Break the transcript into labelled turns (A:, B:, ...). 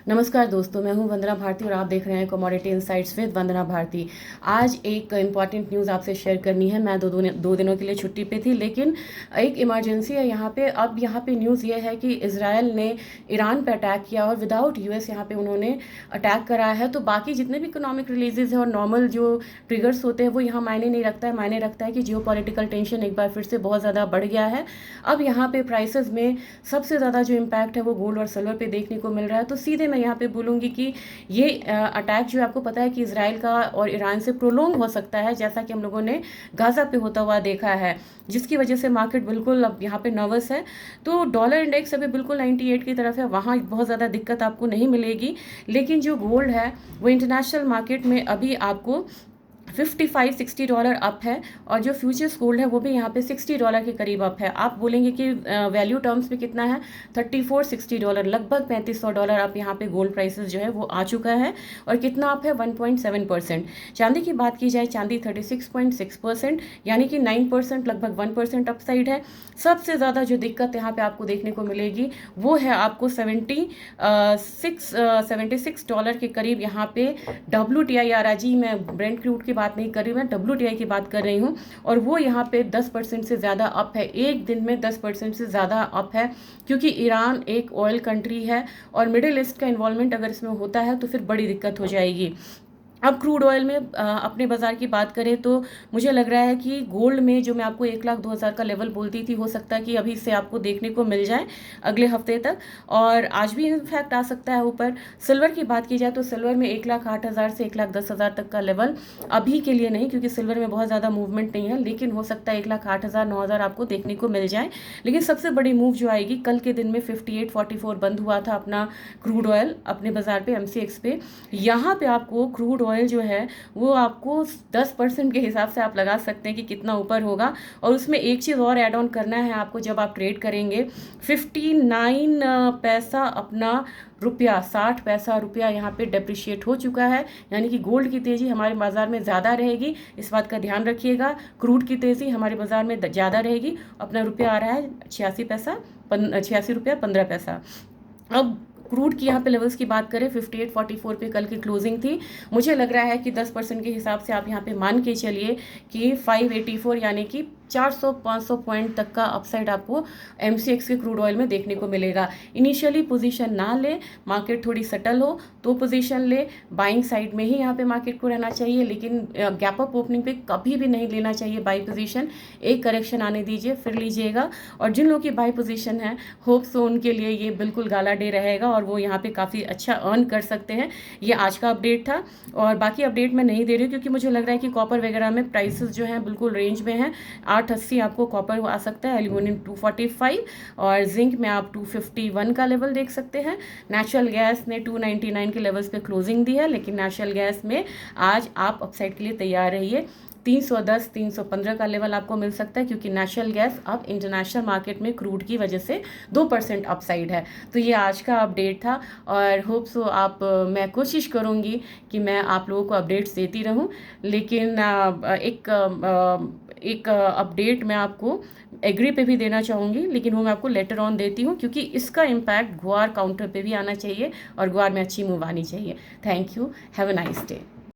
A: नमस्कार दोस्तों, मैं हूं वंदना भारती और आप देख रहे हैं कमोडिटी इनसाइट्स विद वंदना भारती। आज एक इम्पॉर्टेंट न्यूज़ आपसे शेयर करनी है। मैं दो दिनों के लिए छुट्टी पे थी, लेकिन एक इमरजेंसी है यहाँ पे। अब यहाँ पे न्यूज़ ये है कि इजराइल ने ईरान पे अटैक किया और विदाउट यूएस यहाँ पे उन्होंने अटैक करा है। तो बाकी जितने भी इकोनॉमिक रिलीजेज है और नॉर्मल जो ट्रिगर्स होते हैं वो यहाँ मायने नहीं रखता है। मायने रखता है कि जियो पॉलिटिकल टेंशन एक बार फिर से बहुत ज़्यादा बढ़ गया है। अब यहाँ पे प्राइसेस में सबसे ज़्यादा जो इम्पैक्ट है वो गोल्ड और सिल्वर पे देखने को मिल रहा है। तो सीधे मैं यहाँ पे बोलूँगी कि ये अटैक जो आपको पता है कि इसराइल का और ईरान से प्रोलोंग हो सकता है, जैसा कि हम लोगों ने गाज़ा पे होता हुआ देखा है, जिसकी वजह से मार्केट बिल्कुल अब यहाँ पे नर्वस है। तो डॉलर इंडेक्स अभी बिल्कुल 98 की तरफ है, वहाँ बहुत ज़्यादा दिक्कत आपको नहीं मिलेगी। लेकिन जो गोल्ड है वो इंटरनेशनल मार्केट में अभी आपको $55-60 अप है, और जो फ्यूचर्स गोल्ड है वो भी यहाँ पे $60 के करीब अप है। आप बोलेंगे कि वैल्यू टर्म्स में कितना है, $34-60, लगभग $3500 अप यहाँ पे गोल्ड प्राइसेस जो है वो आ चुका है। और कितना अप है, 1.7%। चांदी की बात की जाए, चांदी 36.6%, यानी कि 9%, लगभग 1% अपसाइड है। सबसे ज़्यादा जो दिक्कत यहाँ पे आपको देखने को मिलेगी वो है आपको $76 के करीब यहाँ पे WTI RIG, मैं ब्रेंट क्रूड की बात नहीं कर रही हूँ, मैं WTI की बात कर रही हूँ। और वो यहाँ पे 10% से ज़्यादा अप है, एक दिन में 10% से ज़्यादा अप है, क्योंकि ईरान एक ऑयल कंट्री है और मिडिल ईस्ट का इन्वॉल्वमेंट अगर इसमें होता है तो फिर बड़ी दिक्कत हो जाएगी। अब क्रूड ऑयल में अपने बाज़ार की बात करें तो मुझे लग रहा है कि गोल्ड में जो मैं आपको 1,02,000 का लेवल बोलती थी, हो सकता है कि अभी से आपको देखने को मिल जाए अगले हफ्ते तक, और आज भी इनफैक्ट आ सकता है ऊपर। सिल्वर की बात की जाए तो सिल्वर में 1,08,000 से 1,10,000 तक का लेवल अभी के लिए नहीं, क्योंकि सिल्वर में बहुत ज़्यादा मूवमेंट नहीं है, लेकिन हो सकता है 1,08,000 9,000 आपको देखने को मिल जाए। लेकिन सबसे बड़ी मूव जो आएगी, कल के दिन में 58.44 बंद हुआ था अपना क्रूड ऑयल अपने बाज़ार पे MCX पे। यहाँ पे आपको क्रूड ऑयल जो है वो आपको 10% के हिसाब से आप लगा सकते हैं कि कितना ऊपर होगा। और उसमें एक चीज़ और ऐड ऑन करना है आपको, जब आप ट्रेड करेंगे, 59 पैसा अपना रुपया, 60 पैसा रुपया यहाँ पे डेप्रिशिएट हो चुका है, यानी कि गोल्ड की तेज़ी हमारे बाज़ार में ज़्यादा रहेगी, इस बात का ध्यान रखिएगा। क्रूड की तेज़ी हमारे बाज़ार में ज़्यादा रहेगी। अपना रुपया आ रहा है 86 रुपया 15 पैसा। अब क्रूड की यहाँ पे लेवल्स की बात करें, 58.44 पे कल की क्लोजिंग थी। मुझे लग रहा है कि 10% के हिसाब से आप यहाँ पे मान के चलिए कि 584, यानी कि 400-500 पॉइंट तक का अपसाइड आपको MCX के क्रूड ऑयल में देखने को मिलेगा। इनिशियली पोजीशन ना ले, मार्केट थोड़ी सेटल हो तो पोजीशन ले। बाइंग साइड में ही यहाँ पे मार्केट को रहना चाहिए, लेकिन गैप अप ओपनिंग पे कभी भी नहीं लेना चाहिए बाई पोजीशन। एक करेक्शन आने दीजिए फिर लीजिएगा। और जिन लोगों की बाई पोजीशन है, होप सो उनके लिए ये बिल्कुल गाला डे रहेगा और वो यहाँ पे काफ़ी अच्छा अर्न कर सकते हैं। ये आज का अपडेट था, और बाकी अपडेट मैं नहीं दे रही हूँ क्योंकि मुझे लग रहा है कि कॉपर वगैरह में प्राइसेस जो हैं बिल्कुल रेंज में हैं। 880 आपको कॉपर आ सकता है, एल्यूमिनियम 245, और जिंक में आप 251 का लेवल देख सकते हैं। नेचुरल गैस ने 299 के लेवल्स पे क्लोजिंग दी है, लेकिन नेचुरल गैस में आज आप अपसाइड के लिए तैयार रहिए। 310 315 का लेवल आपको मिल सकता है, क्योंकि नेचुरल गैस अब इंटरनेशनल मार्केट में क्रूड की वजह से 2% अपसाइड है। तो ये आज का अपडेट था, और होप सो मैं कोशिश करूँगी कि मैं आप लोगों को अपडेट्स देती रहूँ। लेकिन एक अपडेट मैं आपको एग्री पे भी देना चाहूँगी, लेकिन वो मैं आपको लेटर ऑन देती हूँ, क्योंकि इसका इम्पैक्ट गुआर काउंटर पे भी आना चाहिए और गुआर में अच्छी मूव आनी चाहिए। Thank you, have a nice day.